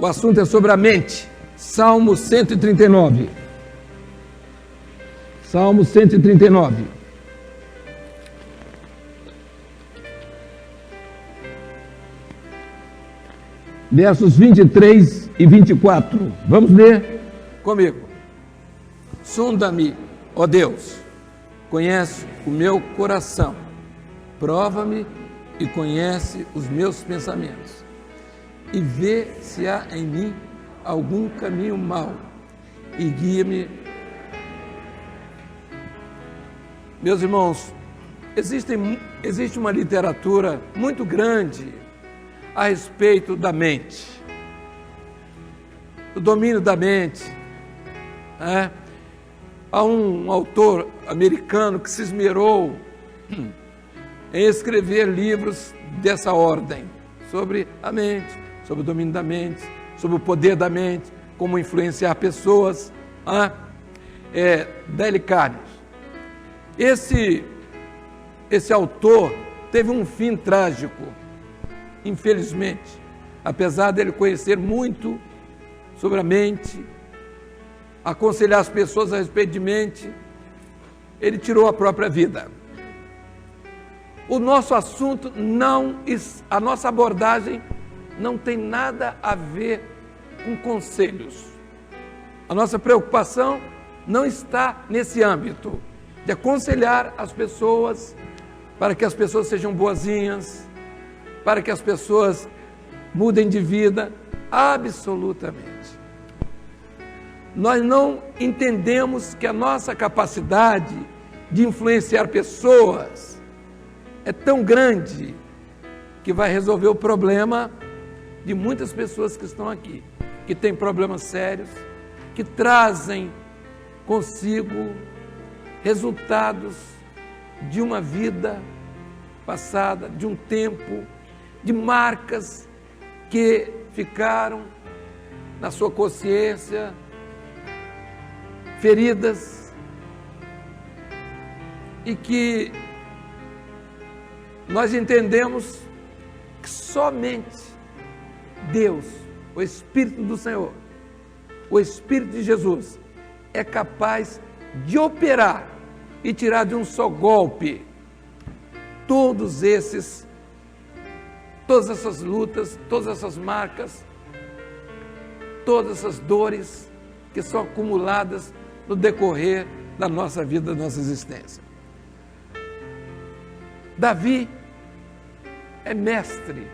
O assunto é sobre a mente. Salmo 139. Salmo 139. Versos 23 e 24. Vamos ler comigo. Sonda-me, ó Deus, conhece o meu coração, prova-me e conhece os meus pensamentos, e vê se há em mim algum caminho mau, e guia-me. Meus irmãos, existe uma literatura muito grande a respeito da mente, do domínio da mente. Há um autor americano que se esmerou em escrever livros dessa ordem, sobre a mente, sobre o domínio da mente, sobre o poder da mente, como influenciar pessoas. Dale Carnegie. Esse autor teve um fim trágico, infelizmente, apesar dele conhecer muito sobre a mente, aconselhar as pessoas a respeito de mente, ele tirou a própria vida. O nosso assunto a nossa abordagem não tem nada a ver com conselhos. A nossa preocupação não está nesse âmbito de aconselhar as pessoas para que as pessoas sejam boazinhas, para que as pessoas mudem de vida, absolutamente. Nós não entendemos que a nossa capacidade de influenciar pessoas é tão grande que vai resolver o problema de muitas pessoas que estão aqui, que têm problemas sérios, que trazem consigo resultados de uma vida passada, de um tempo, de marcas que ficaram na sua consciência, feridas, e que nós entendemos que somente Deus, o Espírito do Senhor, o Espírito de Jesus, é capaz de operar e tirar de um só golpe todas essas lutas, todas essas marcas, todas essas dores que são acumuladas no decorrer da nossa vida, da nossa existência. Davi é mestre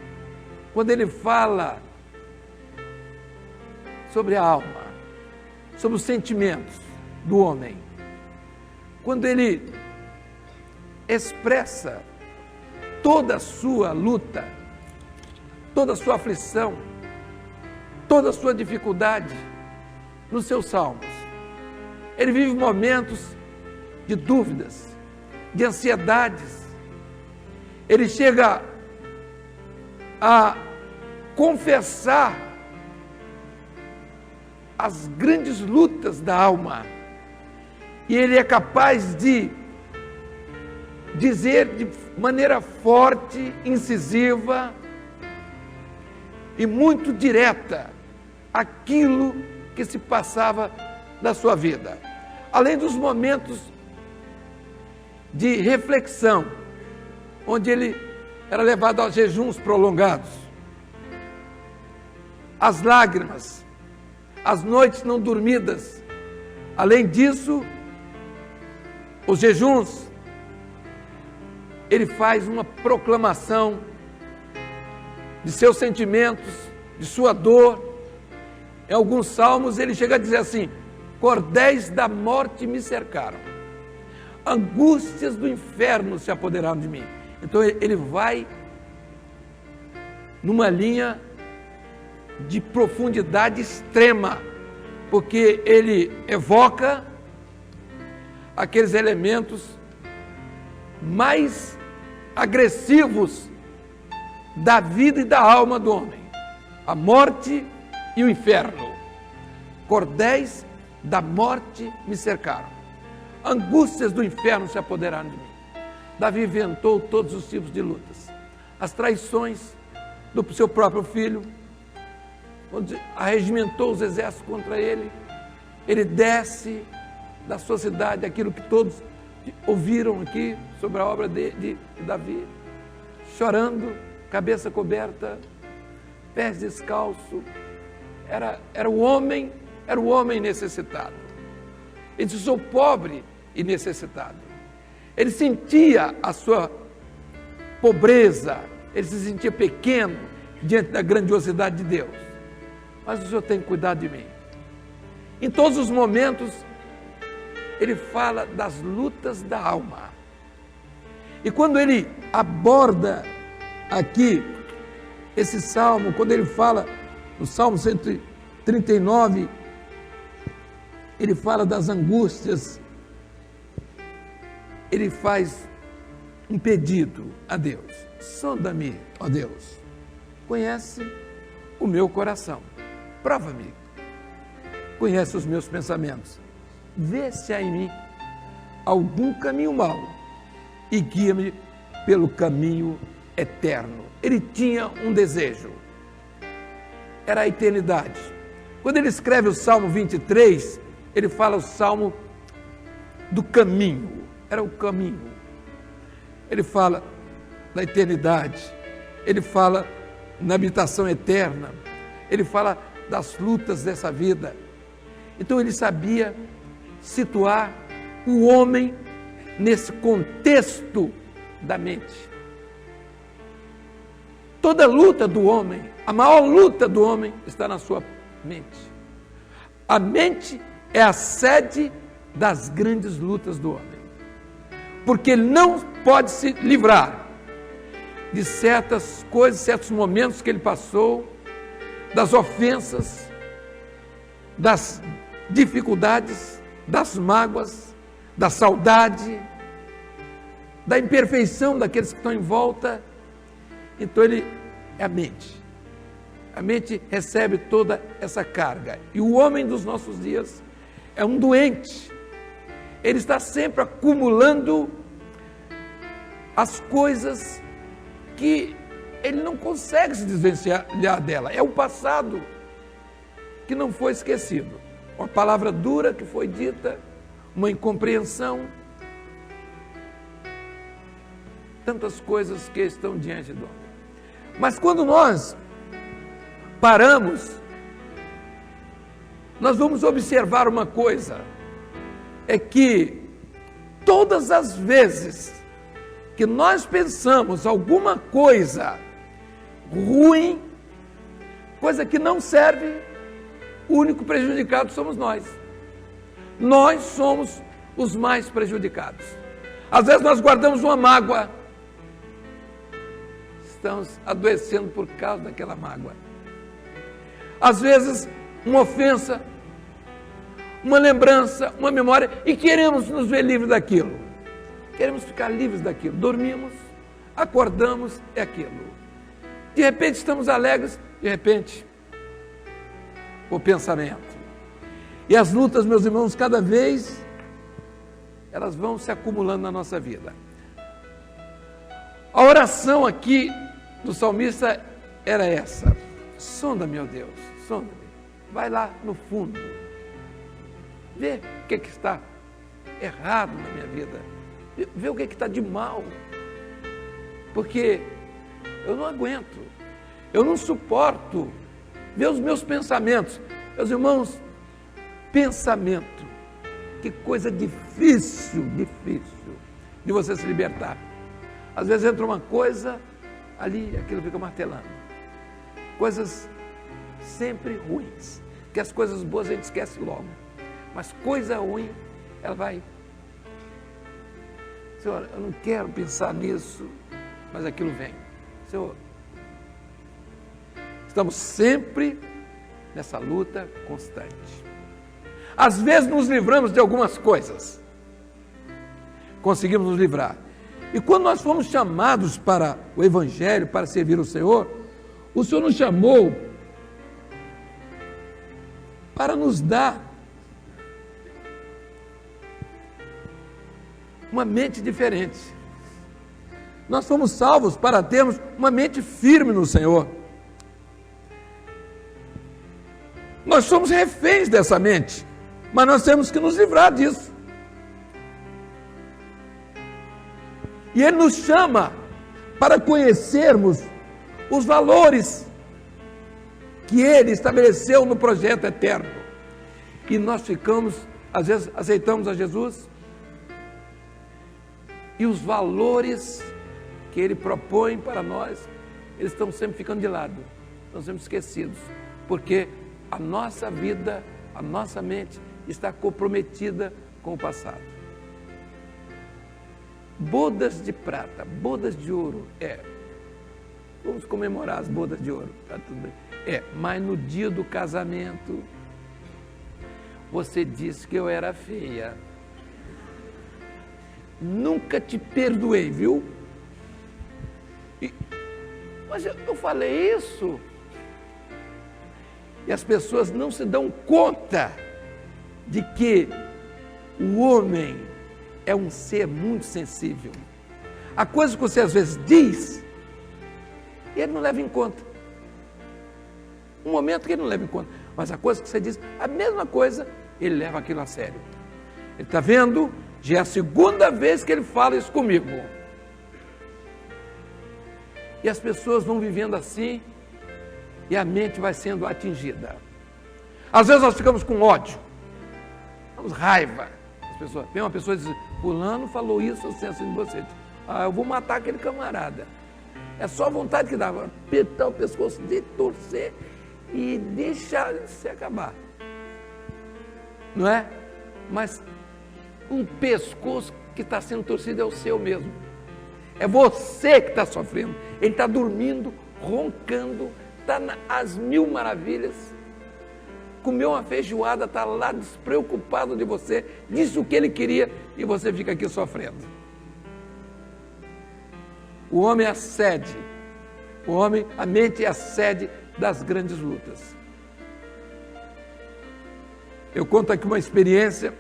quando ele fala sobre a alma, sobre os sentimentos do homem. Quando ele expressa toda a sua luta, toda a sua aflição, toda a sua dificuldade nos seus salmos. Ele vive momentos de dúvidas, de ansiedades. Ele chega a confessar as grandes lutas da alma. E ele é capaz de dizer de maneira forte, incisiva e muito direta aquilo que se passava na sua vida. Além dos momentos de reflexão, onde ele era levado a jejuns prolongados, as lágrimas, as noites não dormidas. Além disso, os jejuns, ele faz uma proclamação de seus sentimentos, de sua dor. Em alguns salmos ele chega a dizer assim: cordéis da morte me cercaram, angústias do inferno se apoderaram de mim. Então ele vai numa linha de profundidade extrema, porque ele evoca aqueles elementos mais agressivos da vida e da alma do homem: a morte e o inferno. Cordéis da morte me cercaram, angústias do inferno se apoderaram de mim. Davi inventou todos os tipos de lutas, as traições do seu próprio filho, onde arregimentou os exércitos contra ele, ele desce da sua cidade, aquilo que todos ouviram aqui sobre a obra de Davi, chorando, cabeça coberta, pés descalços, era o homem necessitado. Ele disse: sou pobre e necessitado. Ele sentia a sua pobreza, ele se sentia pequeno diante da grandiosidade de Deus. Mas o Senhor tem cuidado de mim. Em todos os momentos, ele fala das lutas da alma. E quando ele aborda aqui esse salmo, quando ele fala no Salmo 139, ele fala das angústias, ele faz um pedido a Deus: sonda-me, ó Deus, conhece o meu coração, prova-me, conhece os meus pensamentos, vê se há em mim algum caminho mau e guia-me pelo caminho eterno. Ele tinha um desejo, era a eternidade. Quando ele escreve o Salmo 23, ele fala o Salmo do caminho, era o caminho. Ele fala da eternidade, ele fala na habitação eterna, ele fala das lutas dessa vida. Então ele sabia situar o homem nesse contexto da mente. Toda luta do homem, a maior luta do homem está na sua mente. A mente é a sede das grandes lutas do homem, porque ele não pode se livrar de certas coisas, certos momentos que ele passou, das ofensas, das dificuldades, das mágoas, da saudade, da imperfeição daqueles que estão em volta. Então ele é a mente. A mente recebe toda essa carga. E o homem dos nossos dias é um doente. Ele está sempre acumulando as coisas que ele não consegue se desvencilhar dela. É o passado que não foi esquecido. Uma palavra dura que foi dita, uma incompreensão, tantas coisas que estão diante do homem. Mas quando nós paramos, nós vamos observar uma coisa, é que todas as vezes que nós pensamos alguma coisa ruim, coisa que não serve, o único prejudicado somos nós. Nós somos os mais prejudicados. Às vezes nós guardamos uma mágoa, estamos adoecendo por causa daquela mágoa. Às vezes uma ofensa, uma lembrança, uma memória, e queremos nos ver livres daquilo. Queremos ficar livres daquilo. Dormimos, acordamos, é aquilo. De repente estamos alegres, de repente o pensamento. E as lutas, meus irmãos, cada vez elas vão se acumulando na nossa vida. A oração aqui do salmista era essa: sonda-me, meu Deus, sonda-me. Vai lá no fundo, vê o que está errado na minha vida, vê o que está de mal, porque eu não aguento, eu não suporto ver os meus pensamentos. Meus irmãos, pensamento, que coisa difícil de você se libertar. Às vezes entra uma coisa, ali aquilo fica martelando. Coisas sempre ruins, que as coisas boas a gente esquece logo, mas coisa ruim, ela vai: Senhor, eu não quero pensar nisso, mas aquilo vem. Senhor, estamos sempre nessa luta constante. Às vezes nos livramos de algumas coisas, conseguimos nos livrar. E quando nós fomos chamados para o Evangelho, para servir o Senhor nos chamou para nos dar uma mente diferente. Nós fomos salvos para termos uma mente firme no Senhor. Nós somos reféns dessa mente, mas nós temos que nos livrar disso. E Ele nos chama para conhecermos os valores que Ele estabeleceu no projeto eterno. E nós ficamos, às vezes, aceitamos a Jesus, e os valores que Ele propõe para nós, eles estão sempre ficando de lado, estão sempre esquecidos, porque a nossa vida, a nossa mente está comprometida com o passado. Bodas de prata, bodas de ouro, vamos comemorar as bodas de ouro, tá tudo bem. Mas no dia do casamento, você disse que eu era feia. Nunca te perdoei, viu? Mas eu falei isso. E as pessoas não se dão conta de que o homem é um ser muito sensível. A coisa que você às vezes diz, ele não leva em conta. Um momento que ele não leva em conta. Mas a coisa que você diz, a mesma coisa, ele leva aquilo a sério. Ele está vendo? Já é a segunda vez que ele fala isso comigo. E as pessoas vão vivendo assim, e a mente vai sendo atingida. Às vezes nós ficamos com ódio, temos raiva. Vem uma pessoa e diz, fulano falou isso assim de você. Eu vou matar aquele camarada. É só a vontade que dá, apertar o pescoço de torcer e deixar se acabar. Não é? Mas um pescoço que está sendo torcido é o seu mesmo. É você que está sofrendo. Ele está dormindo, roncando, está às mil maravilhas. Comeu uma feijoada, está lá despreocupado de você, disse o que ele queria e você fica aqui sofrendo. O homem é a sede, a mente é a sede das grandes lutas. Eu conto aqui uma experiência.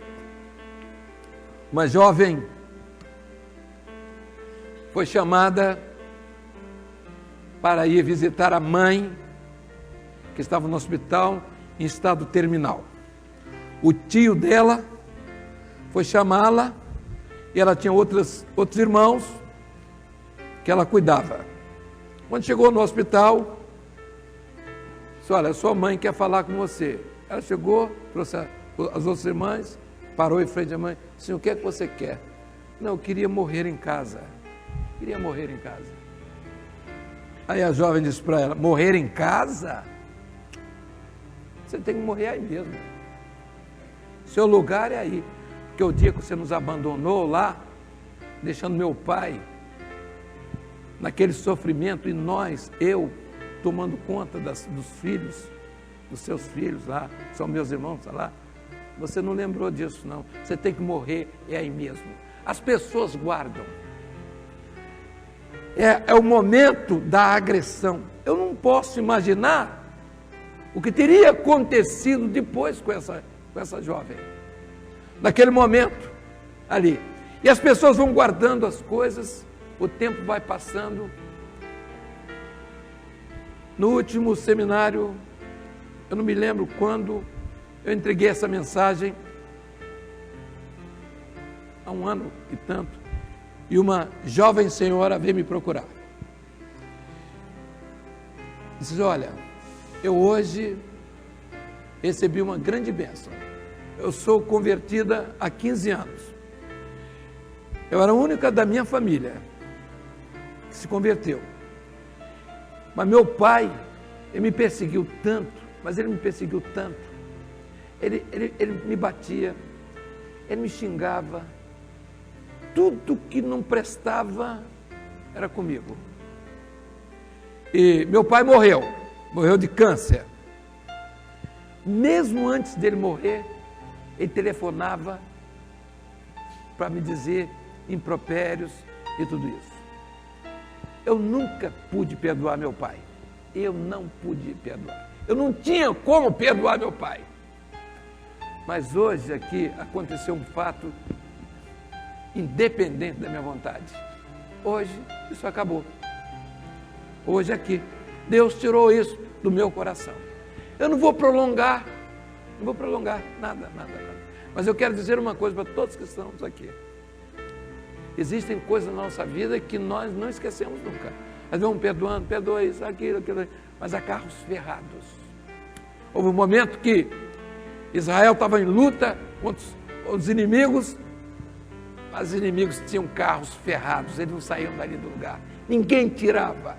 Uma jovem foi chamada para ir visitar a mãe, que estava no hospital em estado terminal. O tio dela foi chamá-la e ela tinha outros irmãos que ela cuidava. Quando chegou no hospital, disse, olha, sua mãe quer falar com você. Ela chegou, trouxe as outras irmãs, parou em frente à mãe, disse, o que é que você quer? Não, eu queria morrer em casa. Queria morrer em casa. Aí a jovem disse para ela, morrer em casa? Você tem que morrer aí mesmo. Seu lugar é aí. Porque o dia que você nos abandonou lá, deixando meu pai naquele sofrimento, e nós, eu, tomando conta dos filhos, dos seus filhos lá, são meus irmãos lá, você não lembrou disso não. Você tem que morrer é aí mesmo. As pessoas guardam. É o momento da agressão. Eu não posso imaginar o que teria acontecido depois com essa jovem. Naquele momento, ali. E as pessoas vão guardando as coisas, o tempo vai passando. No último seminário, eu não me lembro quando, eu entreguei essa mensagem, há 1 ano e tanto, e uma jovem senhora veio me procurar. Disse, olha, eu hoje recebi uma grande bênção. Eu sou convertida há 15 anos. Eu era a única da minha família que se converteu. Mas meu pai, ele me perseguiu tanto, mas ele me perseguiu tanto. Ele me batia, ele me xingava. Tudo que não prestava era comigo. E meu pai morreu de câncer. Mesmo antes dele morrer, ele telefonava para me dizer impropérios e tudo isso. Eu nunca pude perdoar meu pai. Eu não pude perdoar. Eu não tinha como perdoar meu pai. Mas hoje aqui aconteceu um fato independente da minha vontade. Hoje isso acabou. Hoje aqui, Deus tirou isso do meu coração. Eu não vou prolongar Não vou prolongar nada. Mas eu quero dizer uma coisa para todos que estamos aqui. Existem coisas na nossa vida que nós não esquecemos nunca. Nós vamos perdoando, perdoa isso, aquilo, mas há carros ferrados. Houve um momento que Israel estava em luta contra os inimigos, mas os inimigos tinham carros ferrados, eles não saíam dali do lugar. Ninguém tirava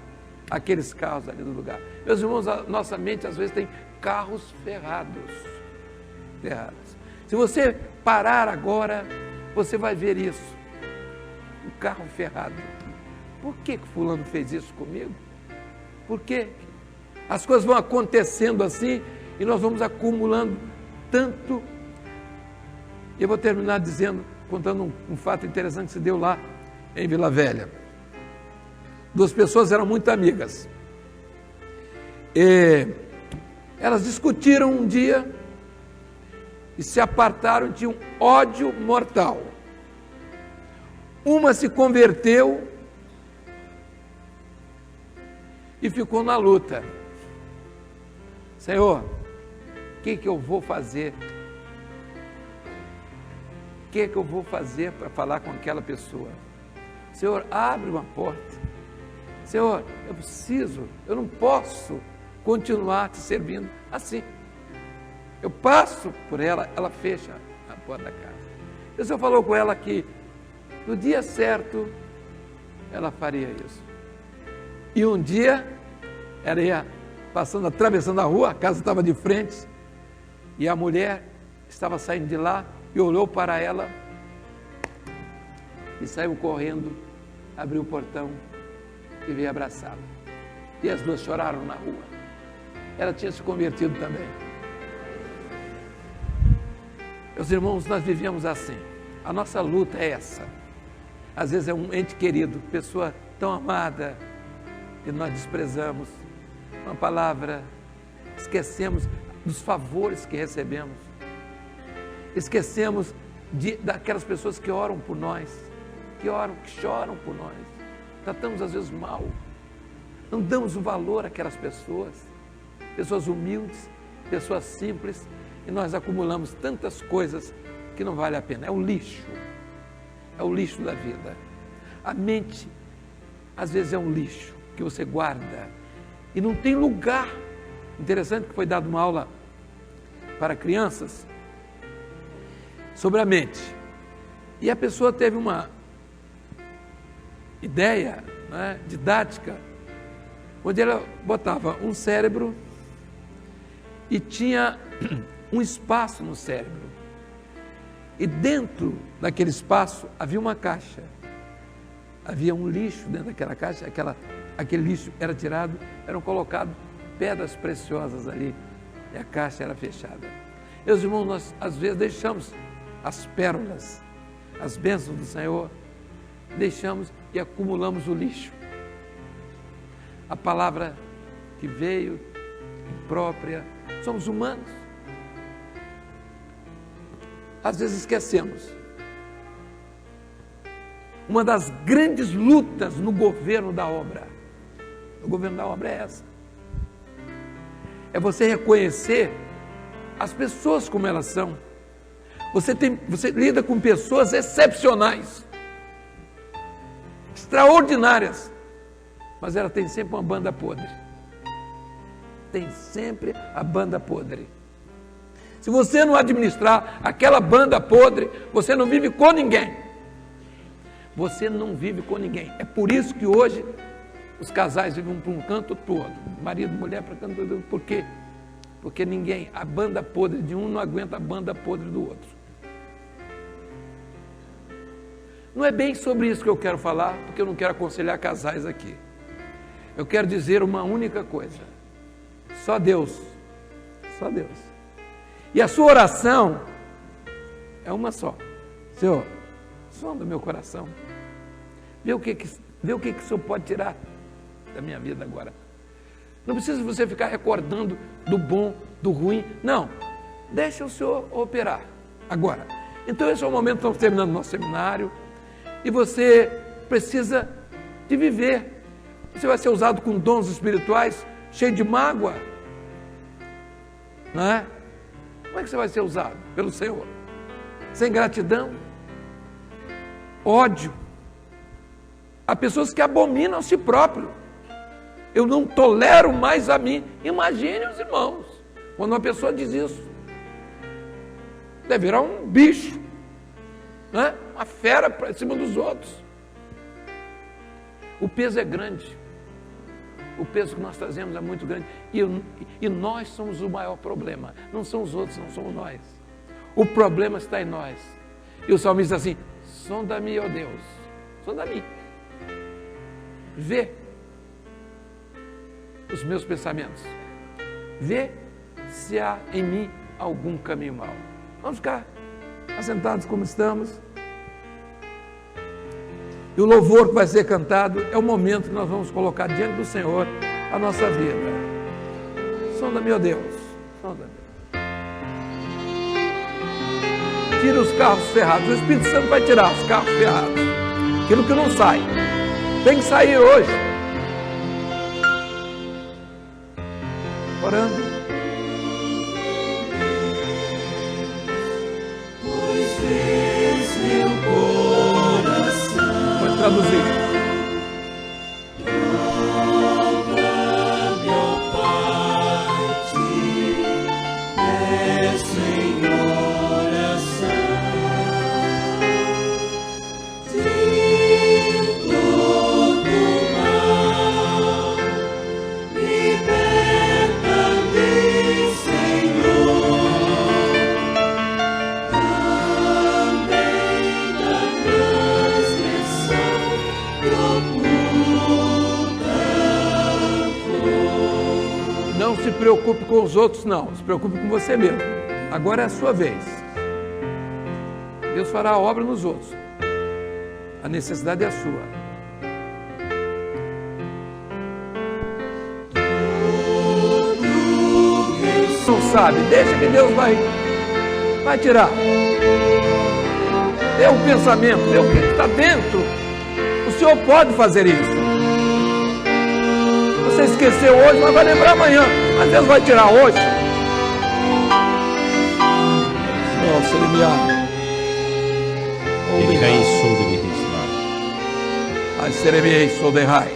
aqueles carros ali do lugar. Meus irmãos, a nossa mente às vezes tem carros ferrados. Se você parar agora, você vai ver isso. Um carro ferrado. Por que fulano fez isso comigo? Por quê? As coisas vão acontecendo assim e nós vamos acumulando tanto. E eu vou terminar contando um fato interessante que se deu lá em Vila Velha. Duas pessoas eram muito amigas. Elas discutiram um dia e se apartaram, tinham ódio mortal. Uma se converteu e ficou na luta. Senhor, o que eu vou fazer? O que eu vou fazer para falar com aquela pessoa? Senhor, abre uma porta. Senhor, eu não posso continuar te servindo assim. Eu passo por ela, ela fecha a porta da casa. O Senhor falou com ela que no dia certo ela faria isso. E um dia ela ia atravessando a rua, a casa estava de frente, e a mulher estava saindo de lá e olhou para ela e saiu correndo, abriu o portão e veio abraçá-la. E as duas choraram na rua. Ela tinha se convertido também. Meus irmãos, nós vivíamos assim. A nossa luta é essa. Às vezes é um ente querido, pessoa tão amada, e nós desprezamos uma palavra, esquecemos dos favores que recebemos, esquecemos daquelas pessoas que oram por nós, que choram por nós, tratamos às vezes mal, não damos o valor àquelas pessoas humildes, pessoas simples, e nós acumulamos tantas coisas que não vale a pena. É o lixo da vida. A mente, às vezes, é um lixo que você guarda e não tem lugar. Interessante que foi dada uma aula para crianças sobre a mente. E a pessoa teve uma ideia, né, didática, onde ela botava um cérebro e tinha um espaço no cérebro. E dentro daquele espaço havia uma caixa. Havia um lixo dentro daquela caixa, aquele lixo era tirado, eram colocadas pedras preciosas ali, e a caixa era fechada. Meus irmãos, nós às vezes deixamos as pérolas, as bênçãos do Senhor, deixamos e acumulamos o lixo. A palavra que veio, imprópria, somos humanos. Às vezes esquecemos. Uma das grandes lutas no governo da obra, é essa. É você reconhecer as pessoas como elas são. Você lida com pessoas excepcionais, extraordinárias, mas ela tem sempre uma banda podre. Tem sempre a banda podre. Se você não administrar aquela banda podre, você não vive com ninguém. Você não vive com ninguém. É por isso que hoje os casais vivem para um canto todo, marido e mulher para um canto todo. Por quê? Porque a banda podre de um não aguenta a banda podre do outro. Não é bem sobre isso que eu quero falar, porque eu não quero aconselhar casais aqui. Eu quero dizer uma única coisa. Só Deus. Só Deus. E a sua oração é uma só. Senhor, sonda o meu coração. Vê o que o Senhor pode tirar da minha vida agora. Não precisa você ficar recordando do bom, do ruim. Não. Deixa o Senhor operar agora. Então esse é o momento que estamos terminando o nosso seminário. E você precisa de viver. Você vai ser usado com dons espirituais, cheio de mágoa. Não é? como é que você vai ser usado pelo Senhor? Sem gratidão, ódio. Há pessoas que abominam a si próprio. Eu não tolero mais a mim. Imagine os irmãos, quando uma pessoa diz isso. Deve virar um bicho, né? Uma fera para cima dos outros. O peso é grande. O peso que nós trazemos é muito grande. E nós somos o maior problema. Não são os outros, não somos nós. O problema está em nós. E o salmista diz assim: sonda-me, ó Deus, sonda-me. Vê os meus pensamentos. Vê se há em mim algum caminho mau. Vamos ficar assentados como estamos. E o louvor que vai ser cantado é o momento que nós vamos colocar diante do Senhor a nossa vida. Sonda-me, ó Deus, sonda-me. Tira os carros ferrados. O Espírito Santo vai tirar os carros ferrados. Aquilo que não sai. Tem que sair hoje. Orando. Vou traduzir. Não se preocupe com os outros, não. Se preocupe com você mesmo. Agora é a sua vez. Deus fará a obra nos outros. A necessidade é a sua. Não sabe, deixa que Deus vai tirar. Dê um pensamento, dê o que está dentro. O Senhor pode fazer isso. Você esqueceu hoje, mas vai lembrar amanhã. Mas Deus vai tirar hoje. Nossa, Ele me ama. Ai, serei sou de raiva.